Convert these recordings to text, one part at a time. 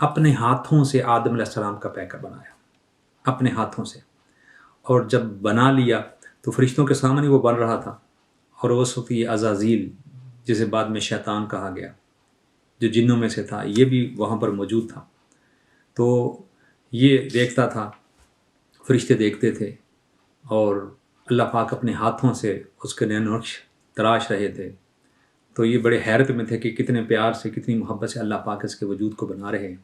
اپنے ہاتھوں سے آدم علیہ السلام کا پیکر بنایا، اپنے ہاتھوں سے، اور جب بنا لیا تو فرشتوں کے سامنے وہ بن رہا تھا، اور اس وقت یہ عزازیل، جسے بعد میں شیطان کہا گیا، جو جنوں میں سے تھا، یہ بھی وہاں پر موجود تھا۔ تو یہ دیکھتا تھا، فرشتے دیکھتے تھے، اور اللہ پاک اپنے ہاتھوں سے اس کے نین نقش تراش رہے تھے۔ تو یہ بڑے حیرت میں تھے کہ کتنے پیار سے، کتنی محبت سے اللہ پاک اس کے وجود کو بنا رہے ہیں۔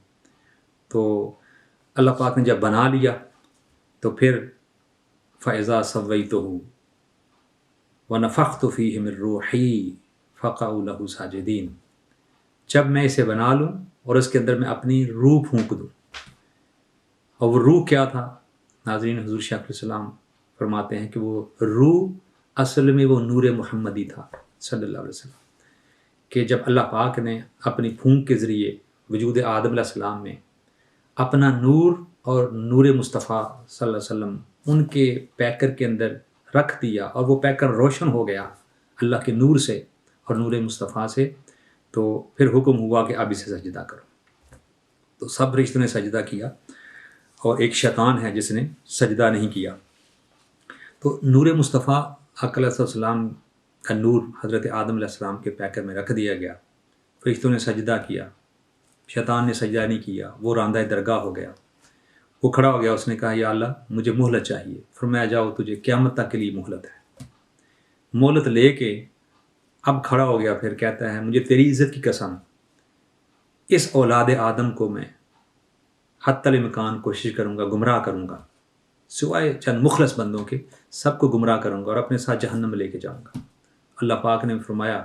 تو اللہ پاک نے جب بنا لیا تو پھر فَإِذَا سَوَّيْتُهُ وَنَفَخْتُ فِيهِ مِن رُوحِي فَقَعُوا لَهُ سَاجِدِينَ، جب میں اسے بنا لوں اور اس کے اندر میں اپنی روح پھونک دوں۔ اور وہ روح کیا تھا؟ ناظرین، حضور شیخ علیہ السلام فرماتے ہیں کہ وہ روح اصل میں وہ نور محمدی تھا صلی اللہ علیہ وسلم، کہ جب اللہ پاک نے اپنی پھونک کے ذریعے وجود آدم علیہ السلام میں اپنا نور اور نور مصطفیٰ صلی اللہ علیہ وسلم ان کے پیکر کے اندر رکھ دیا، اور وہ پیکر روشن ہو گیا اللہ کے نور سے اور نور مصطفیٰ سے، تو پھر حکم ہوا کہ اب اسے سجدہ کرو۔ تو سب فرشتوں نے سجدہ کیا، اور ایک شیطان ہے جس نے سجدہ نہیں کیا۔ تو نور مصطفیٰ حق علیہ السلام کا نور حضرت آدم علیہ السلام کے پیکر میں رکھ دیا گیا۔ فرشتوں نے سجدہ کیا، شیطان نے سجدہ نہیں کیا، وہ راندہ درگاہ ہو گیا۔ وہ کھڑا ہو گیا، اس نے کہا یا اللہ مجھے مہلت چاہیے۔ فرمایا جاؤ تجھے قیامت تک کے لیے مہلت ہے۔ مہلت لے کے اب کھڑا ہو گیا، پھر کہتا ہے مجھے تیری عزت کی قسم، اس اولاد آدم کو میں حتی الامکان کوشش کروں گا، گمراہ کروں گا، سوائے چند مخلص بندوں کے سب کو گمراہ کروں گا اور اپنے ساتھ جہنم میں لے کے جاؤں گا۔ اللہ پاک نے فرمایا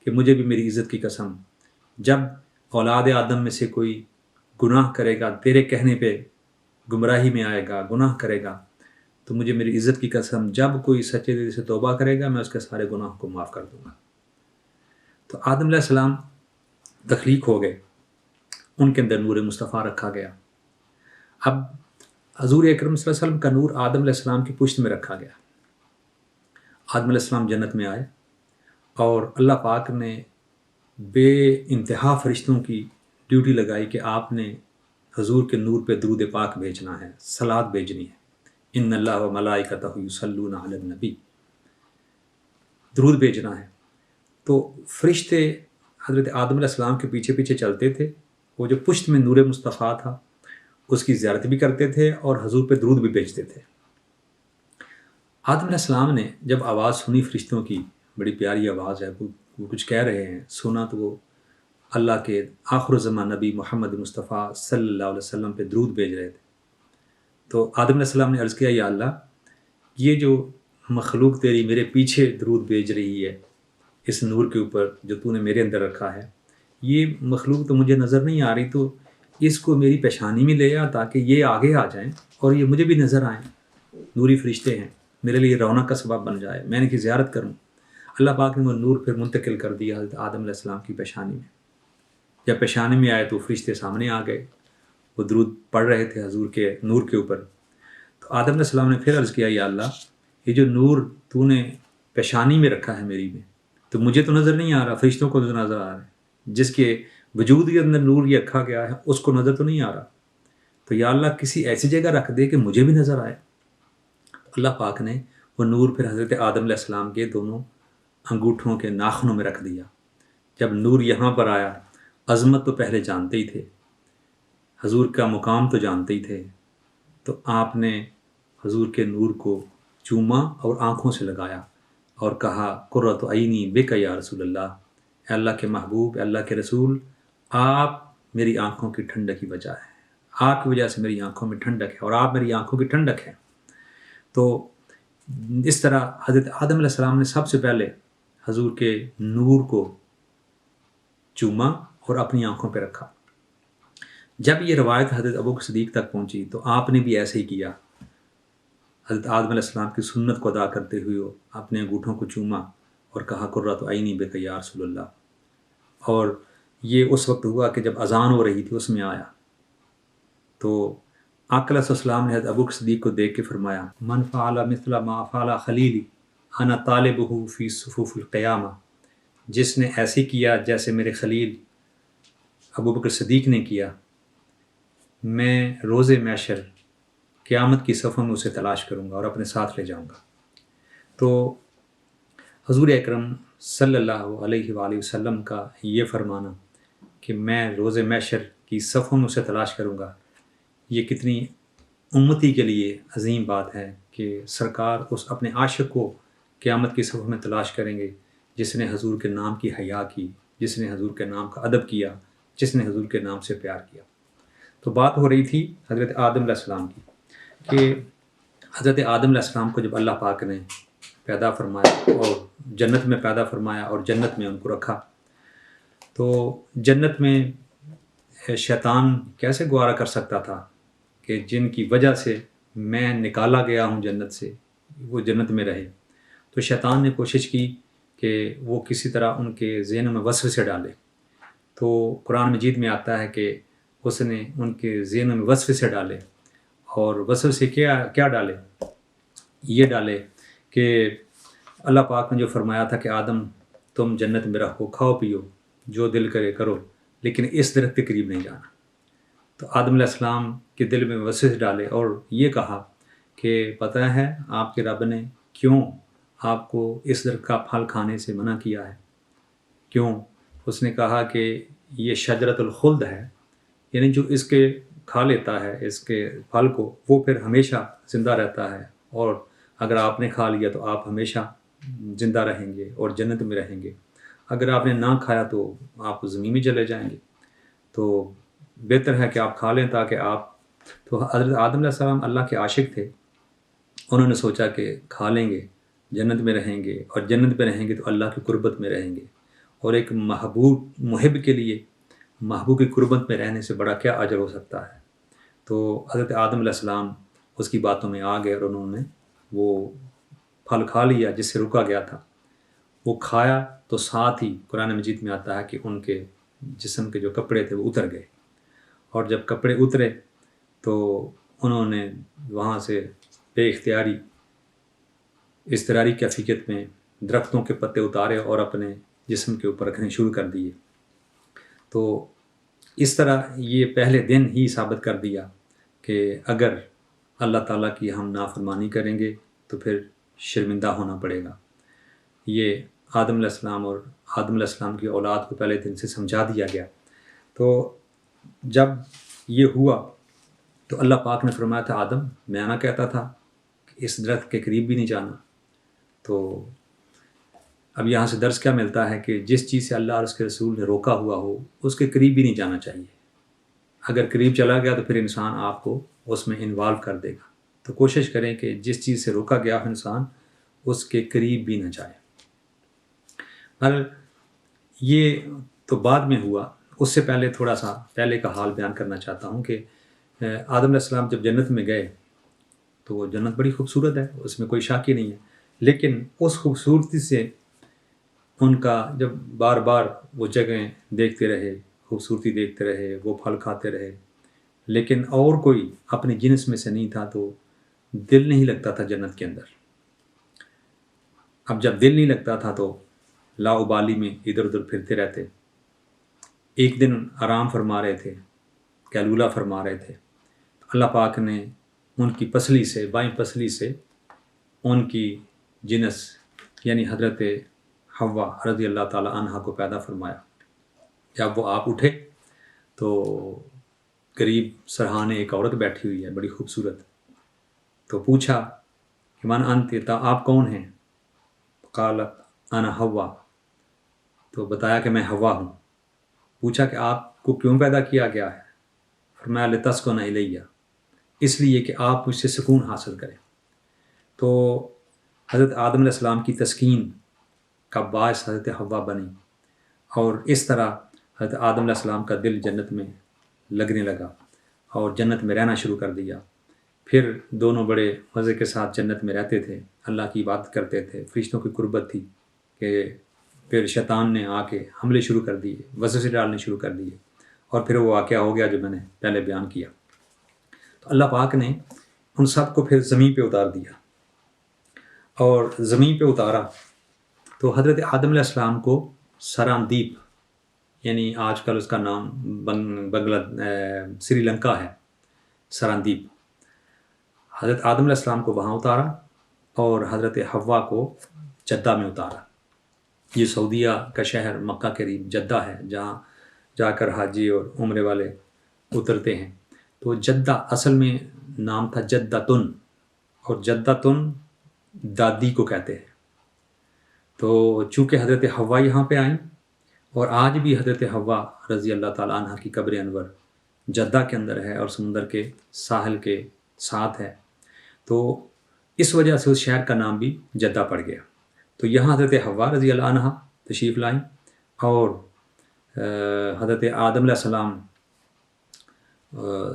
کہ مجھے بھی میری عزت کی قسم، جب اولاد آدم میں سے کوئی گناہ کرے گا، تیرے کہنے پہ گمراہی میں آئے گا، گناہ کرے گا، تو مجھے میری عزت کی قسم جب کوئی سچے دل سے توبہ کرے گا میں اس کے سارے گناہ کو معاف کر دوں گا۔ تو آدم علیہ السلام تخلیق ہو گئے، ان کے اندر نور مصطفیٰ رکھا گیا۔ اب حضور اکرم صلی اللہ علیہ وسلم کا نور آدم علیہ السلام کی پشت میں رکھا گیا۔ آدم علیہ السلام جنت میں آئے، اور اللہ پاک نے بے انتہا فرشتوں کی ڈیوٹی لگائی کہ آپ نے حضور کے نور پہ درود پاک بھیجنا ہے، صلوات بھیجنی ہے۔ ان اللہ و ملائکتہ یصلون علی النبی، درود بھیجنا ہے۔ تو فرشتے حضرت آدم علیہ السلام کے پیچھے پیچھے چلتے تھے، وہ جو پشت میں نور مصطفیٰ تھا اس کی زیارت بھی کرتے تھے اور حضور پہ درود بھی بھیجتے تھے۔ آدم علیہ السلام نے جب آواز سنی فرشتوں کی، بڑی پیاری آواز ہے، وہ کچھ کہہ رہے ہیں، سنا تو وہ اللہ کے آخر الزمان نبی محمد مصطفیٰ صلی اللہ علیہ وسلم پہ درود بھیج رہے تھے۔ تو آدم علیہ السلام نے عرض کیا یا اللہ، یہ جو مخلوق تیری میرے پیچھے درود بھیج رہی ہے اس نور کے اوپر جو تو نے میرے اندر رکھا ہے، یہ مخلوق تو مجھے نظر نہیں آ رہی، تو اس کو میری پیشانی میں لے آ تاکہ یہ آگے آ جائیں اور یہ مجھے بھی نظر آئیں۔ نوری فرشتے ہیں، میرے لیے رونق کا سبب بن جائے، میں ان کی زیارت کروں۔ اللہ پاک نے وہ نور پھر منتقل کر دیا حضرت آدم علیہ السلام کی پیشانی میں۔ جب پیشانی میں آئے تو فرشتے سامنے آ گئے، وہ درود پڑھ رہے تھے حضور کے نور کے اوپر۔ تو آدم علیہ السلام نے پھر عرض کیا یا اللہ، یہ جو نور تو نے پیشانی میں رکھا ہے میری میں، تو مجھے تو نظر نہیں آ رہا، فرشتوں کو نظر آ رہا ہے، جس کے وجود کے اندر نور یہ رکھا گیا ہے اس کو نظر تو نہیں آ رہا، تو یا اللہ کسی ایسی جگہ رکھ دے کہ مجھے بھی نظر آئے۔ اللہ پاک نے وہ نور پھر حضرت آدم علیہ السلام کے دونوں انگوٹھوں کے ناخنوں میں رکھ دیا۔ جب نور یہاں پر آیا، عظمت تو پہلے جانتے ہی تھے، حضور کا مقام تو جانتے ہی تھے، تو آپ نے حضور کے نور کو چوما اور آنکھوں سے لگایا اور کہا قرۃ عینی بک یا رسول اللہ، اے اللہ کے محبوب، اے اللہ کے رسول، آپ میری آنکھوں کی ٹھنڈک کی وجہ ہے، آپ کی وجہ سے میری آنکھوں میں ٹھنڈک ہے اور آپ میری آنکھوں کی ٹھنڈک ہے۔ تو اس طرح حضرت آدم علیہ السلام نے سب سے پہلے حضور کے نور کو چوما اور اپنی آنکھوں پہ رکھا۔ جب یہ روایت حضرت ابوبکر صدیق تک پہنچی تو آپ نے بھی ایسے ہی کیا، حضرت آدم علیہ السلام کی سنت کو ادا کرتے ہوئے اپنے انگوٹھوں کو چوما اور کہا قرۃ عینی بک یا رسول اللہ۔ اور یہ اس وقت ہوا کہ جب اذان ہو رہی تھی اس میں آیا، تو آقا علیہ السلام نے حضرت ابوبکر صدیق کو دیکھ کے فرمایا من فعل مثل ما فعل خلیلی انا طالبہ فی صفوف القیامہ، جس نے ایسے کیا جیسے میرے خلیل ابو بکر صدیق نے کیا، میں روز محشر قیامت کی صفوں میں اسے تلاش کروں گا اور اپنے ساتھ لے جاؤں گا۔ تو حضور اکرم صلی اللہ علیہ وآلہ وسلم کا یہ فرمانا کہ میں روز محشر کی صفوں میں اسے تلاش کروں گا، یہ کتنی امتی کے لیے عظیم بات ہے کہ سرکار اس اپنے عاشق کو قیامت کی صفوں میں تلاش کریں گے، جس نے حضور کے نام کی حیا کی، جس نے حضور کے نام کا ادب کیا، جس نے حضور کے نام سے پیار کیا۔ تو بات ہو رہی تھی حضرت آدم علیہ السلام کی کہ حضرت آدم علیہ السلام کو جب اللہ پاک نے پیدا فرمایا اور جنت میں پیدا فرمایا اور جنت میں ان کو رکھا، تو جنت میں شیطان کیسے گوارا کر سکتا تھا کہ جن کی وجہ سے میں نکالا گیا ہوں جنت سے، وہ جنت میں رہے۔ تو شیطان نے کوشش کی کہ وہ کسی طرح ان کے ذہنوں میں وسوسے ڈالے۔ تو قرآن مجید میں آتا ہے کہ اس نے ان کے ذہنوں میں وسوسے ڈالے، اور وسوسے کیا ڈالے؟ یہ ڈالے کہ اللہ پاک نے جو فرمایا تھا کہ آدم تم جنت میں رہو، کھاؤ پیو، جو دل کرے کرو، لیکن اس درخت کے قریب نہیں جانا۔ تو آدم علیہ السلام کے دل میں وسوسے ڈالے اور یہ کہا کہ پتہ ہے آپ کے رب نے کیوں آپ کو اس درخت کا پھل کھانے سے منع کیا ہے؟ کیوں؟ اس نے کہا کہ یہ شجرۃ الخلد ہے، یعنی جو اس کے کھا لیتا ہے اس کے پھل کو وہ پھر ہمیشہ زندہ رہتا ہے، اور اگر آپ نے کھا لیا تو آپ ہمیشہ زندہ رہیں گے اور جنت میں رہیں گے، اگر آپ نے نہ کھایا تو آپ زمین میں چلے جائیں گے، تو بہتر ہے کہ آپ کھا لیں تاکہ آپ۔ تو حضرت آدم علیہ السلام اللہ کے عاشق تھے، انہوں نے سوچا کہ کھا لیں گے، جنت میں رہیں گے، اور جنت میں رہیں گے تو اللہ کی قربت میں رہیں گے، اور ایک محب کے لیے محبوب کی قربت میں رہنے سے بڑا کیا اجر ہو سکتا ہے۔ تو حضرت آدم علیہ السلام اس کی باتوں میں آ گئے اور انہوں نے وہ پھل کھا لیا جس سے رکا گیا تھا۔ وہ کھایا تو ساتھ ہی قرآن مجید میں آتا ہے کہ ان کے جسم کے جو کپڑے تھے وہ اتر گئے، اور جب کپڑے اترے تو انہوں نے وہاں سے بے اختیاری اضطراری کیفیت میں درختوں کے پتے اتارے اور اپنے جسم کے اوپر رکھنے شروع کر دیے۔ تو اس طرح یہ پہلے دن ہی ثابت کر دیا کہ اگر اللہ تعالیٰ کی ہم نافرمانی کریں گے تو پھر شرمندہ ہونا پڑے گا۔ یہ آدم علیہ السلام اور آدم علیہ السلام کی اولاد کو پہلے دن سے سمجھا دیا گیا۔ تو جب یہ ہوا تو اللہ پاک نے فرمایا تھا آدم، میں نہ کہتا تھا کہ اس درخت کے قریب بھی نہیں جانا۔ تو اب یہاں سے درس کیا ملتا ہے کہ جس چیز سے اللہ اور اس کے رسول نے روکا ہوا ہو اس کے قریب بھی نہیں جانا چاہیے۔ اگر قریب چلا گیا تو پھر انسان آپ کو اس میں انوالو کر دے گا۔ تو کوشش کریں کہ جس چیز سے روکا گیا ہو انسان اس کے قریب بھی نہ جائے۔ مگر یہ تو بعد میں ہوا، اس سے پہلے تھوڑا سا پہلے کا حال بیان کرنا چاہتا ہوں کہ آدم علیہ السلام جب جنت میں گئے تو وہ جنت بڑی خوبصورت ہے، اس میں کوئی شک ہی نہیں ہے، لیکن اس خوبصورتی سے ان کا جب بار بار وہ جگہیں دیکھتے رہے، خوبصورتی دیکھتے رہے، وہ پھل کھاتے رہے، لیکن اور کوئی اپنی جنس میں سے نہیں تھا تو دل نہیں لگتا تھا جنت کے اندر۔ اب جب دل نہیں لگتا تھا تو لا ابالی میں ادھر ادھر پھرتے رہتے۔ ایک دن آرام فرما رہے تھے، کیلولہ فرما رہے تھے، اللہ پاک نے ان کی پسلی سے، بائیں پسلی سے ان کی جنس یعنی حضرت حوا رضی اللہ تعالی عنہا کو پیدا فرمایا۔ جب وہ آپ اٹھے تو قریب سرہانے ایک عورت بیٹھی ہوئی ہے بڑی خوبصورت، تو پوچھا کہ من انت، آپ کون ہیں؟ قالت انا حوا، تو بتایا کہ میں حوا ہوں۔ پوچھا کہ آپ کو کیوں پیدا کیا گیا ہے؟ فرمایا لتسکن الیہ، اس لیے کہ آپ مجھ سے سکون حاصل کریں۔ تو حضرت آدم علیہ السلام کی تسکین کا باعث حضرت حوا بنی، اور اس طرح حضرت آدم علیہ السلام کا دل جنت میں لگنے لگا اور جنت میں رہنا شروع کر دیا۔ پھر دونوں بڑے مزے کے ساتھ جنت میں رہتے تھے، اللہ کی عبادت کرتے تھے، فرشتوں کی قربت تھی کہ پھر شیطان نے آ کے حملے شروع کر دیے، وسوسے ڈالنے شروع کر دیے، اور پھر وہ واقعہ ہو گیا جو میں نے پہلے بیان کیا۔ تو اللہ پاک نے ان سب کو پھر زمین پہ اتار دیا، اور زمین پہ اتارا تو حضرت آدم علیہ السلام کو سراندیپ یعنی آج کل اس کا نام سری لنکا ہے، سراندیپ۔ حضرت آدم علیہ السلام کو وہاں اتارا اور حضرت حوا کو جدہ میں اتارا۔ یہ سعودیہ کا شہر مکہ کے قریب جدہ ہے، جہاں جا کر حاجی اور عمرے والے اترتے ہیں۔ تو جدہ اصل میں نام تھا جدتن، اور جدتن دادی کو کہتے ہیں۔ تو چونکہ حضرت حوا یہاں پہ آئیں، اور آج بھی حضرت حوا رضی اللہ تعالیٰ عنہ کی قبر انور جدہ کے اندر ہے اور سمندر کے ساحل کے ساتھ ہے، تو اس وجہ سے اس شہر کا نام بھی جدہ پڑ گیا۔ تو یہاں حضرت حوا رضی اللہ عنہ تشریف لائیں، اور حضرت آدم علیہ السلام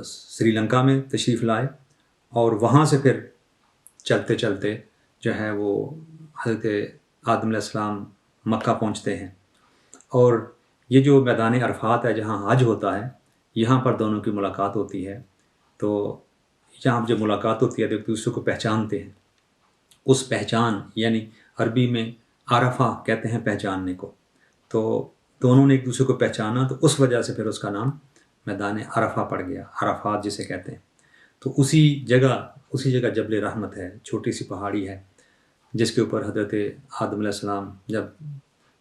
سری لنکا میں تشریف لائے، اور وہاں سے پھر چلتے چلتے جو ہے وہ حضرت آدم علیہ السلام مکہ پہنچتے ہیں۔ اور یہ جو میدان عرفات ہے جہاں حج ہوتا ہے، یہاں پر دونوں کی ملاقات ہوتی ہے۔ تو یہاں جب ملاقات ہوتی ہے تو ایک دوسرے کو پہچانتے ہیں۔ اس پہچان یعنی عربی میں عرفہ کہتے ہیں پہچاننے کو، تو دونوں نے ایک دوسرے کو پہچانا، تو اس وجہ سے پھر اس کا نام میدان عرفہ پڑ گیا، عرفات جسے کہتے ہیں۔ تو اسی جگہ جبل رحمت ہے، چھوٹی سی پہاڑی ہے جس کے اوپر حضرت آدم علیہ السلام جب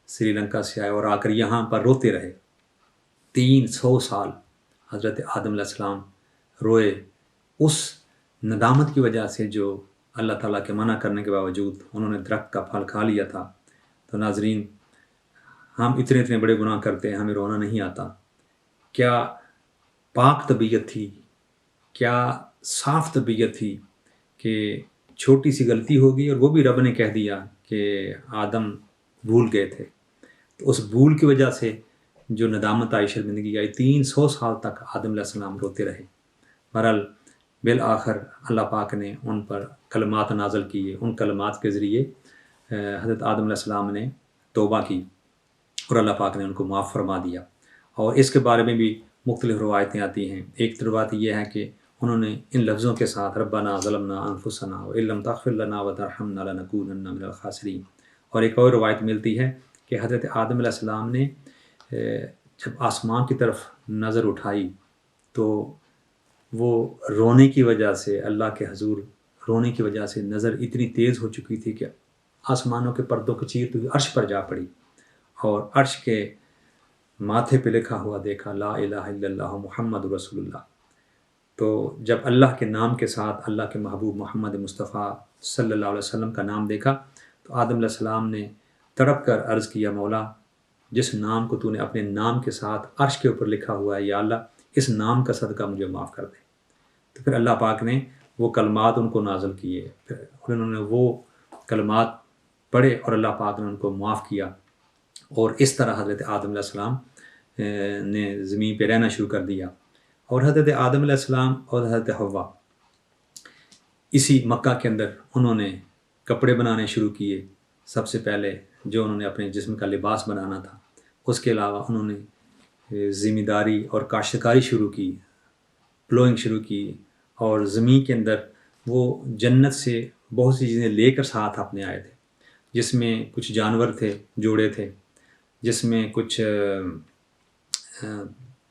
سری لنکا سے آئے اور آ کر یہاں پر روتے رہے 300 سال، حضرت آدم علیہ السلام روئے اس ندامت کی وجہ سے جو اللہ تعالیٰ کے منع کرنے کے باوجود انہوں نے درخت کا پھل کھا لیا تھا۔ تو ناظرین، ہم اتنے بڑے گناہ کرتے ہیں، ہمیں رونا نہیں آتا۔ کیا پاک طبیعت تھی، کیا صاف طبیعت تھی کہ چھوٹی سی غلطی ہوگی اور وہ بھی رب نے کہہ دیا کہ آدم بھول گئے تھے، تو اس بھول کی وجہ سے جو ندامت آئی، شرمندگی آئی، 300 سال تک آدم علیہ السلام روتے رہے۔ بہرحال بالآخر اللہ پاک نے ان پر کلمات نازل کیے، ان کلمات کے ذریعے حضرت آدم علیہ السلام نے توبہ کی اور اللہ پاک نے ان کو معاف فرما دیا۔ اور اس کے بارے میں بھی مختلف روایتیں آتی ہیں۔ ایک روایت یہ ہے کہ انہوں نے ان لفظوں کے ساتھ ربنا ظلمنا انفسنا وان لم تغفر لنا وترحمنا لنکونن من الخاسرین، اور ایک اور روایت ملتی ہے کہ حضرت آدم علیہ السلام نے جب آسمان کی طرف نظر اٹھائی تو وہ رونے کی وجہ سے، اللہ کے حضور رونے کی وجہ سے نظر اتنی تیز ہو چکی تھی کہ آسمانوں کے پردوں کو چیرتے ہوئے عرش پر جا پڑی، اور عرش کے ماتھے پہ لکھا ہوا دیکھا لا الہ الا اللہ محمد رسول اللہ۔ تو جب اللہ کے نام کے ساتھ اللہ کے محبوب محمد مصطفیٰ صلی اللہ علیہ وسلم کا نام دیکھا تو آدم علیہ السلام نے تڑپ کر عرض کیا، مولا جس نام کو تو نے اپنے نام کے ساتھ عرش کے اوپر لکھا ہوا ہے، یا اللہ اس نام کا صدقہ مجھے معاف کر دے۔ تو پھر اللہ پاک نے وہ کلمات ان کو نازل کیے، پھر انہوں نے وہ کلمات پڑھے اور اللہ پاک نے ان کو معاف کیا، اور اس طرح حضرت آدم علیہ السلام نے زمین پہ رہنا شروع کر دیا۔ اور حضرت آدم علیہ السلام اور حضرت حوا اسی مکہ کے اندر انہوں نے کپڑے بنانے شروع کیے۔ سب سے پہلے جو انہوں نے اپنے جسم کا لباس بنانا تھا، اس کے علاوہ انہوں نے ذمہ داری اور کاشتکاری شروع کی، پلوئنگ شروع کی، اور زمین کے اندر وہ جنت سے بہت سی چیزیں لے کر ساتھ اپنے آئے تھے، جس میں کچھ جانور تھے، جوڑے تھے، جس میں کچھ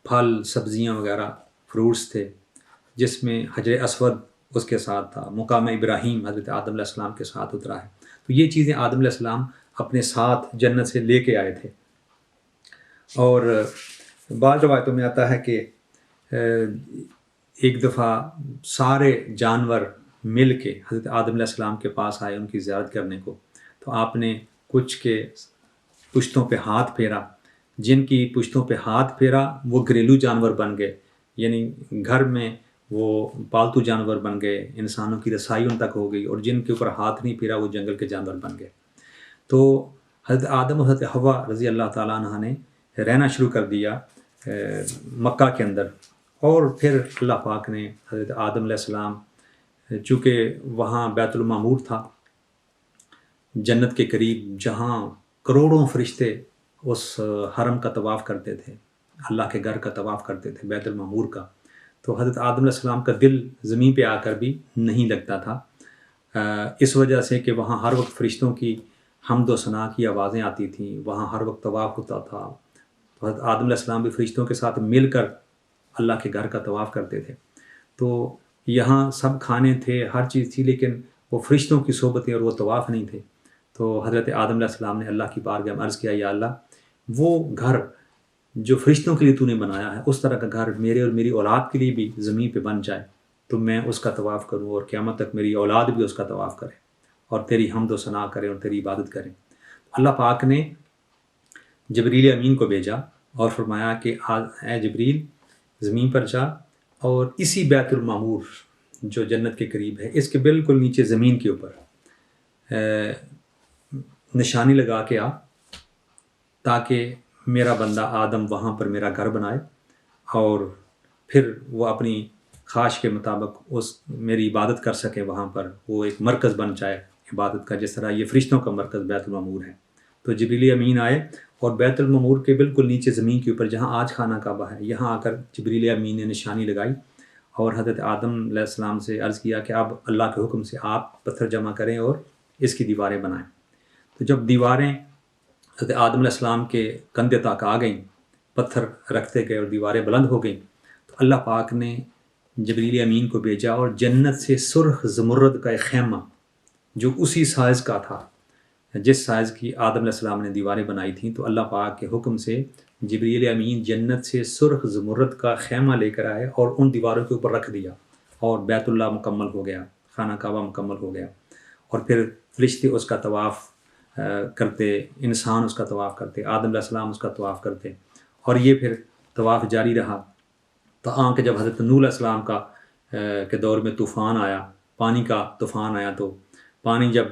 پھل سبزیاں وغیرہ فروٹس تھے، جس میں حجر اسود اس کے ساتھ تھا، مقام ابراہیم حضرت آدم علیہ السلام کے ساتھ اترا ہے۔ تو یہ چیزیں آدم علیہ السلام اپنے ساتھ جنت سے لے کے آئے تھے۔ اور بعض روایتوں میں آتا ہے کہ ایک دفعہ سارے جانور مل کے حضرت آدم علیہ السلام کے پاس آئے ان کی زیارت کرنے کو، تو آپ نے کچھ کے پشتوں پہ ہاتھ پھیرا، جن کی پشتوں پہ ہاتھ پھیرا وہ گھریلو جانور بن گئے، یعنی گھر میں وہ پالتو جانور بن گئے، انسانوں کی رسائی ان تک ہو گئی، اور جن کے اوپر ہاتھ نہیں پھیرا وہ جنگل کے جانور بن گئے۔ تو حضرت آدم اور حضرت حوا رضی اللہ تعالیٰ عنہ نے رہنا شروع کر دیا مکہ کے اندر، اور پھر اللہ پاک نے حضرت آدم علیہ السلام، چونکہ وہاں بیت المعمور تھا جنت کے قریب، جہاں کروڑوں فرشتے اس حرم کا طواف کرتے تھے، اللہ کے گھر کا طواف کرتے تھے، بیت المعمور کا، تو حضرت آدم علیہ السلام کا دل زمین پہ آ کر بھی نہیں لگتا تھا، اس وجہ سے کہ وہاں ہر وقت فرشتوں کی حمد و ثنا کی آوازیں آتی تھیں، وہاں ہر وقت طواف ہوتا تھا، تو حضرت آدم علیہ السلام بھی فرشتوں کے ساتھ مل کر اللہ کے گھر کا طواف کرتے تھے. تو یہاں سب کھانے تھے، ہر چیز تھی، لیکن وہ فرشتوں کی صحبتیں اور وہ طواف نہیں تھے. تو حضرت آدم علیہ السلام نے اللہ کی بارگاہ میں عرض کیا، یا اللہ وہ گھر جو فرشتوں کے لیے تو نے بنایا ہے، اس طرح کا گھر میرے اور میری اولاد کے لیے بھی زمین پہ بن جائے تو میں اس کا طواف کروں، اور قیامت تک میری اولاد بھی اس کا طواف کرے اور تیری حمد و ثنا کرے اور تیری عبادت کرے. اللہ پاک نے جبریل امین کو بھیجا اور فرمایا کہ اے جبریل زمین پر جا اور اسی بیت المعمور جو جنت کے قریب ہے، اس کے بالکل نیچے زمین کے اوپر نشانی لگا کے آ، تاکہ میرا بندہ آدم وہاں پر میرا گھر بنائے اور پھر وہ اپنی خواہش کے مطابق میری عبادت کر سکے. وہاں پر وہ ایک مرکز بن جائے عبادت کا، جس طرح یہ فرشتوں کا مرکز بیت المعمور ہے. تو جبریل امین آئے اور بیت المعمور کے بالکل نیچے زمین کے اوپر جہاں آج خانہ کعبہ ہے، یہاں آ کر جبریل امین نے نشانی لگائی اور حضرت آدم علیہ السلام سے عرض کیا کہ اب اللہ کے حکم سے آپ پتھر جمع کریں اور اس کی دیواریں بنائیں. تو جب دیواریں حضرت آدم علیہ السلام کے کندھے تک آ گئیں، پتھر رکھتے گئے اور دیواریں بلند ہو گئیں، تو اللہ پاک نے جبریل امین کو بھیجا اور جنت سے سرخ زمرد کا ایک خیمہ جو اسی سائز کا تھا جس سائز کی آدم علیہ السلام نے دیواریں بنائی تھیں، تو اللہ پاک کے حکم سے جبریل امین جنت سے سرخ زمرد کا خیمہ لے کر آئے اور ان دیواروں کے اوپر رکھ دیا، اور بیت اللہ مکمل ہو گیا، خانہ کعبہ مکمل ہو گیا. اور پھر فرشتے اس کا طواف کرتے، انسان اس کا طواف کرتے، آدم علیہ السلام اس کا طواف کرتے، اور یہ پھر طواف جاری رہا. تو کہ جب حضرت نوح علیہ السلام کے دور میں طوفان آیا، پانی کا طوفان آیا، تو پانی جب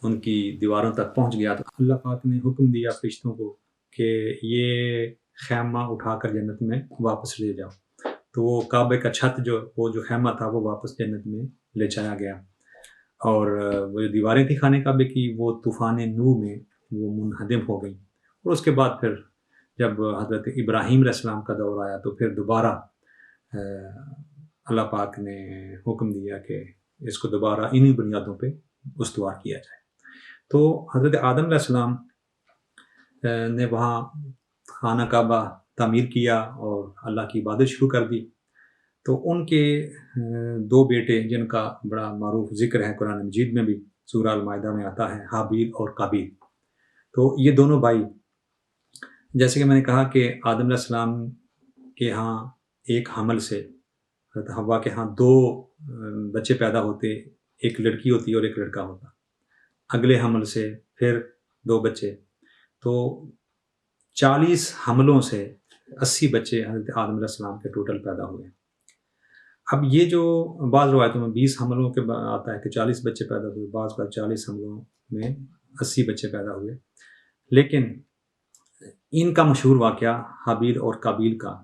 ان کی دیواروں تک پہنچ گیا تو اللہ پاک نے حکم دیا فرشتوں کو کہ یہ خیمہ اٹھا کر جنت میں واپس لے جاؤ. تو وہ کعبے کا چھت وہ جو خیمہ تھا وہ واپس جنت میں لے جایا گیا، اور وہ جو دیواریں تھیں خانے کعبے کی وہ طوفان نوح میں وہ منہدم ہو گئیں. اور اس کے بعد پھر جب حضرت ابراہیم علیہ السلام کا دور آیا تو پھر دوبارہ اللہ پاک نے حکم دیا کہ اس کو دوبارہ انہی بنیادوں پہ استوار کیا جائے. تو حضرت آدم علیہ السلام نے وہاں خانہ کعبہ تعمیر کیا اور اللہ کی عبادت شروع کر دی. تو ان کے دو بیٹے جن کا بڑا معروف ذکر ہے قرآن مجید میں بھی، سورہ المائدہ میں آتا ہے، حابیل اور قابیل. تو یہ دونوں بھائی، جیسے کہ میں نے کہا کہ آدم علیہ السلام کے ہاں ایک حمل سے حضرت حوا کے ہاں دو بچے پیدا ہوتے، ایک لڑکی ہوتی اور ایک لڑکا ہوتا. اگلے حمل سے پھر دو بچے، تو 40 حملوں سے 80 بچے حضرت آدم علیہ السلام کے ٹوٹل پیدا ہوئے. اب یہ جو بعض روایتوں میں 20 حملوں کے آتا ہے کہ 40 بچے پیدا ہوئے، بعض بار 40 حملوں میں 80 بچے پیدا ہوئے. لیکن ان کا مشہور واقعہ حابیل اور قابیل کا،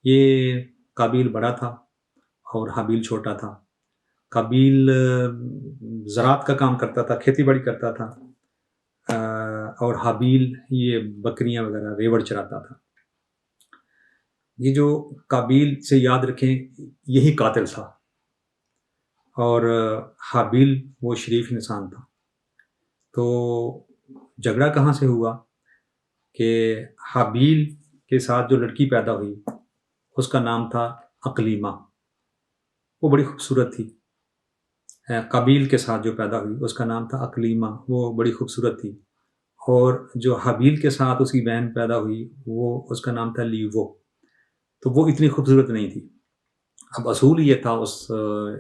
یہ قابیل بڑا تھا اور حابیل چھوٹا تھا. قابیل زراعت کا کام کرتا تھا، کھیتی باڑی کرتا تھا، اور حابیل یہ بکریاں وغیرہ ریوڑ چراتا تھا. یہ جو قابیل سے یاد رکھیں یہی قاتل تھا، اور حابیل وہ شریف انسان تھا. تو جھگڑا کہاں سے ہوا کہ حابیل کے ساتھ جو لڑکی پیدا ہوئی اس کا نام تھا اقلیمہ، وہ بڑی خوبصورت تھی. قابیل کے ساتھ جو پیدا ہوئی اس کا نام تھا اقلیمہ، وہ بڑی خوبصورت تھی. اور جو حابیل کے ساتھ اس کی بہن پیدا ہوئی وہ اس کا نام تھا لیوو، تو وہ اتنی خوبصورت نہیں تھی. اب اصول یہ تھا اس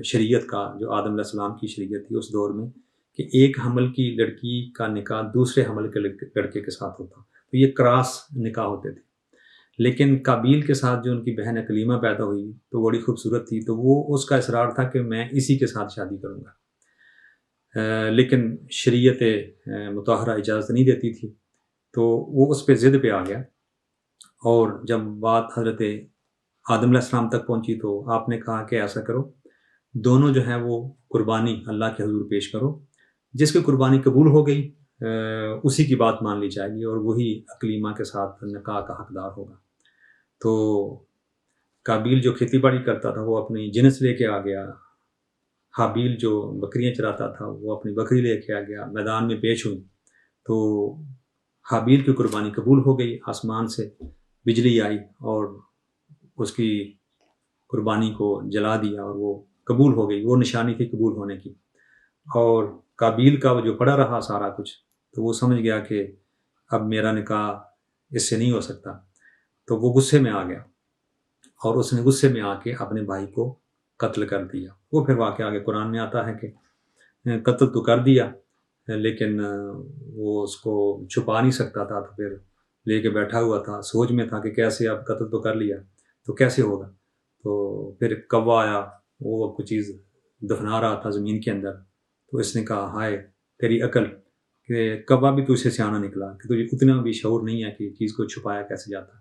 شریعت کا، جو آدم علیہ السلام کی شریعت تھی اس دور میں، کہ ایک حمل کی لڑکی کا نکاح دوسرے حمل کے لڑکے کے ساتھ ہوتا، تو یہ کراس نکاح ہوتے تھے. لیکن قابیل کے ساتھ جو ان کی بہن اقلیمہ پیدا ہوئی تو بڑی خوبصورت تھی، تو وہ اس کا اصرار تھا کہ میں اسی کے ساتھ شادی کروں گا. لیکن شریعت مطہرہ اجازت نہیں دیتی تھی، تو وہ اس پہ ضد پہ آ گیا. اور جب بات حضرت آدم علیہ السلام تک پہنچی تو آپ نے کہا کہ ایسا کرو، دونوں جو ہیں وہ قربانی اللہ کے حضور پیش کرو، جس کی قربانی قبول ہو گئی اسی کی بات مان لی جائے گی اور وہی اقلیمہ کے ساتھ نکاح کا حقدار ہوگا. تو قابیل جو کھیتی باڑی کرتا تھا وہ اپنی جنس لے کے آ گیا، حابیل جو بکریاں چراتا تھا وہ اپنی بکری لے کے آ گیا، میدان میں پیش ہوئی. تو حابیل کی قربانی قبول ہو گئی آسمان سے، بجلی آئی اور اس کی قربانی کو جلا دیا اور وہ قبول ہو گئی، وہ نشانی تھی قبول ہونے کی۔ اور قابیل کا وہ جو پڑا رہا سارا کچھ، تو وہ سمجھ گیا کہ اب میرا نکاح اس سے نہیں ہو سکتا، تو وہ غصے میں آ گیا اور اس نے غصے میں آ کے اپنے بھائی کو قتل کر دیا۔ وہ پھر واقعہ آگے قرآن میں آتا ہے کہ قتل تو کر دیا لیکن وہ اس کو چھپا نہیں سکتا تھا، تو پھر لے کے بیٹھا ہوا تھا، سوچ میں تھا کہ کیسے اب قتل تو کر لیا تو کیسے ہوگا۔ تو پھر کوا آیا، وہ کوئی چیز دفنا رہا تھا زمین کے اندر، تو اس نے کہا ہائے تیری عقل، کہ کوا بھی تو اسے سیانا نکلا کہ تجھے اتنا بھی شعور نہیں ہے کہ چیز کو چھپایا کیسے جاتا۔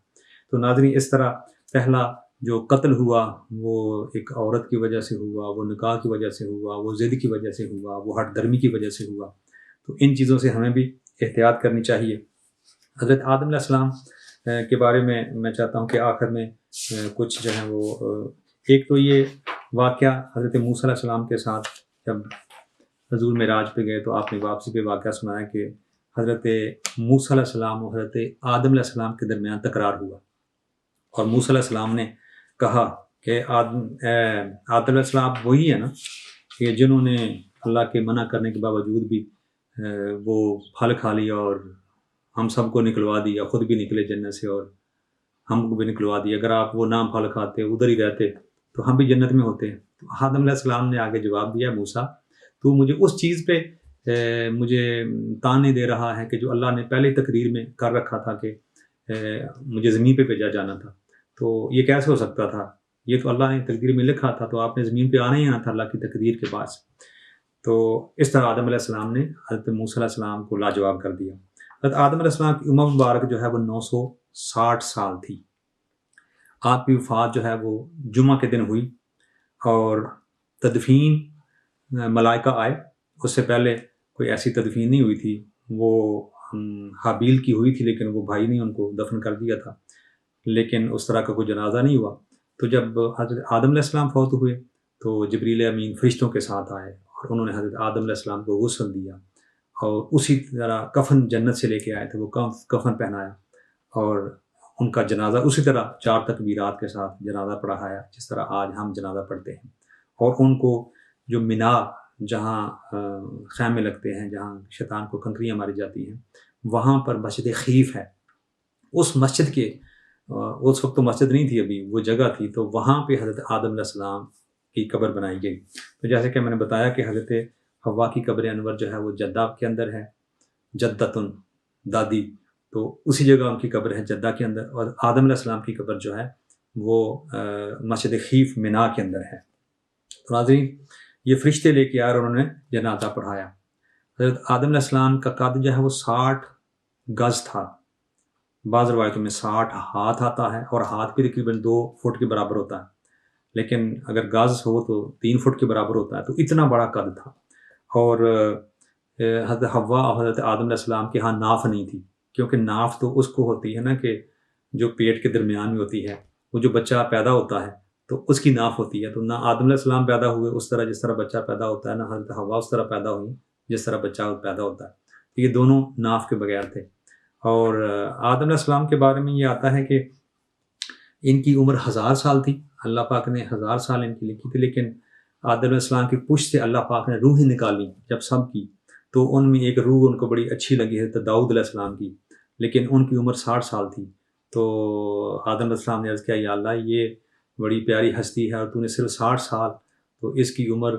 تو ناظرین، اس طرح پہلا جو قتل ہوا وہ ایک عورت کی وجہ سے ہوا، وہ نکاح کی وجہ سے ہوا، وہ ضد کی وجہ سے ہوا، وہ ہٹ درمی کی وجہ سے ہوا۔ تو ان چیزوں سے ہمیں بھی احتیاط کرنی چاہیے۔ حضرت آدم علیہ السلام کے بارے میں چاہتا ہوں کہ آخر میں کچھ جو ہے وہ ایک تو یہ واقعہ حضرت موسیٰ علیہ السلام کے ساتھ جب حضور معراج پہ گئے تو آپ نے واپسی پہ واقعہ سنایا کہ حضرت موسیٰ علیہ السلام اور حضرت آدم علیہ السلام کے درمیان تکرار ہوا، اور موسیٰ علیہ السلام نے کہا کہ آدم علیہ السلام وہی ہے نا کہ جنہوں نے اللہ کے منع کرنے کے باوجود بھی وہ پھل کھا لیا اور ہم سب کو نکلوا دیا، خود بھی نکلے جنت سے اور ہم کو بھی نکلوا دیا۔ اگر آپ وہ نام پھل کھاتے ادھر ہی رہتے تو ہم بھی جنت میں ہوتے۔ تو آدم علیہ السلام نے آگے جواب دیا، موسیٰ تو مجھے اس چیز پہ مجھے تانے دے رہا ہے کہ جو اللہ نے پہلے تقدیر میں کر رکھا تھا کہ مجھے زمین پہ بھیجا جانا تھا، تو یہ کیسے ہو سکتا تھا؟ یہ تو اللہ نے تقدیر میں لکھا تھا، تو آپ نے زمین پہ آنا ہی آنا تھا اللہ کی تقدیر کے پاس۔ تو اس طرح آدم علیہ السلام نے حضرت موسیٰ علیہ السلام کو لاجواب کر دیا۔ حضرت آدم علیہ السلام کی عمر مبارک جو ہے وہ 960 سال تھی۔ آپ کی وفات جو ہے وہ جمعہ کے دن ہوئی، اور تدفین ملائکہ آئے۔ اس سے پہلے کوئی ایسی تدفین نہیں ہوئی تھی، وہ حابیل کی ہوئی تھی لیکن وہ بھائی نے ان کو دفن کر دیا تھا، لیکن اس طرح کا کوئی جنازہ نہیں ہوا۔ تو جب حضرت آدم علیہ السلام فوت ہوئے تو جبریل امین فرشتوں کے ساتھ آئے اور انہوں نے حضرت آدم علیہ السلام کو غسل دیا، اور اسی طرح کفن جنت سے لے کے آئے تھے، وہ کفن پہنایا اور ان کا جنازہ اسی طرح 4 تکبیرات کے ساتھ جنازہ پڑھایا جس طرح آج ہم جنازہ پڑھتے ہیں۔ اور ان کو جو مینا جہاں خیمے لگتے ہیں، جہاں شیطان کو کنکریاں ماری جاتی ہیں، وہاں پر مسجد خیف ہے، اس مسجد کے اس وقت تو مسجد نہیں تھی ابھی، وہ جگہ تھی، تو وہاں پہ حضرت آدم علیہ السلام کی قبر بنائی گئی۔ تو جیسے کہ میں نے بتایا کہ حضرت حوا کی قبر انور جو ہے وہ جدہ کے اندر ہے، جدتن دادی، تو اسی جگہ ان کی قبر ہے جدہ کے اندر، اور آدم علیہ السلام کی قبر جو ہے وہ مسجد خیف مینا کے اندر ہے۔ تو ناظرین، یہ فرشتے لے کے آئے اور انہوں نے جنازہ پڑھایا۔ حضرت آدم علیہ السلام کا قد جو ہے وہ 60 گز تھا، بعض روایتوں میں 60 ہاتھ آتا ہے، اور ہاتھ بھی تقریباً 2 فٹ کے برابر ہوتا ہے، لیکن اگر گز ہو تو 3 فٹ کے برابر ہوتا ہے، تو اتنا بڑا قد تھا۔ اور حضرت حوا اور حضرت آدم علیہ السلام کے ہاں ناف نہیں تھی، کیونکہ ناف تو اس کو ہوتی ہے نا کہ جو پیٹ کے درمیان میں ہوتی ہے، وہ جو بچہ پیدا ہوتا ہے تو اس کی ناف ہوتی ہے۔ تو نہ آدم علیہ السلام پیدا ہوئے اس طرح جس طرح بچہ پیدا ہوتا ہے، نہ حضرت حوا اس طرح پیدا ہوئی جس طرح بچہ پیدا ہوتا ہے، تو یہ دونوں ناف کے بغیر تھے۔ اور آدم علیہ السلام کے بارے میں یہ آتا ہے کہ ان کی عمر 1000 سال تھی، اللہ پاک نے 1000 سال ان کی لکھی تھی، لیکن آدم علیہ السلام کی پشت سے اللہ پاک نے روحیں نکالی جب سب کی، تو ان میں ایک روح ان کو بڑی اچھی لگی ہے داؤد علیہ السلام کی، لیکن ان کی عمر 60 سال تھی۔ تو آدم علیہ السلام نے عرض کیا، یا اللہ یہ بڑی پیاری ہستی ہے اور تو نے صرف 60 سال، تو اس کی عمر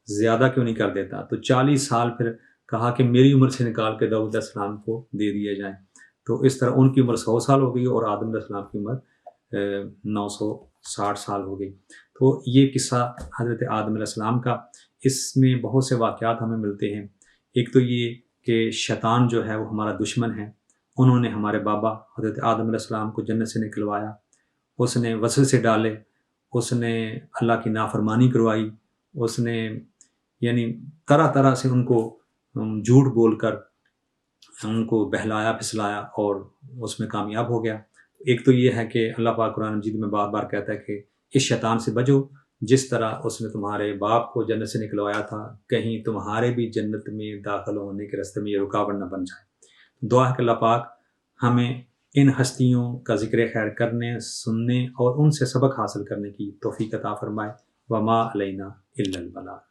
زیادہ کیوں نہیں کر دیتا؟ تو 40 سال پھر کہا کہ میری عمر سے نکال کے داؤد علیہ السلام کو دے دیے جائیں۔ تو اس طرح ان کی عمر 100 سال ہو گئی اور آدم علیہ السلام کی عمر 960 سال ہو گئی۔ تو یہ قصہ حضرت آدم علیہ السلام کا، اس میں بہت سے واقعات ہمیں ملتے ہیں۔ ایک تو یہ کہ شیطان جو ہے وہ ہمارا دشمن ہے، انہوں نے ہمارے بابا حضرت آدم علیہ السلام کو جنت سے نکلوایا، اس نے وسوسے ڈالے، اس نے اللہ کی نافرمانی کروائی، اس نے یعنی طرح طرح سے ان کو جھوٹ بول کر ان کو بہلایا پھسلایا اور اس میں کامیاب ہو گیا۔ ایک تو یہ ہے کہ اللہ پاک قرآن مجید میں بار بار کہتا ہے کہ اس شیطان سے بچو، جس طرح اس نے تمہارے باپ کو جنت سے نکلوایا تھا، کہیں تمہارے بھی جنت میں داخل ہونے کے راستے میں یہ رکاوٹ نہ بن جائے۔ دعا ہے کہ اللہ پاک ہمیں ان ہستیوں کا ذکر خیر کرنے، سننے اور ان سے سبق حاصل کرنے کی توفیق عطا فرمائے۔ وما علینا الا البلاغ۔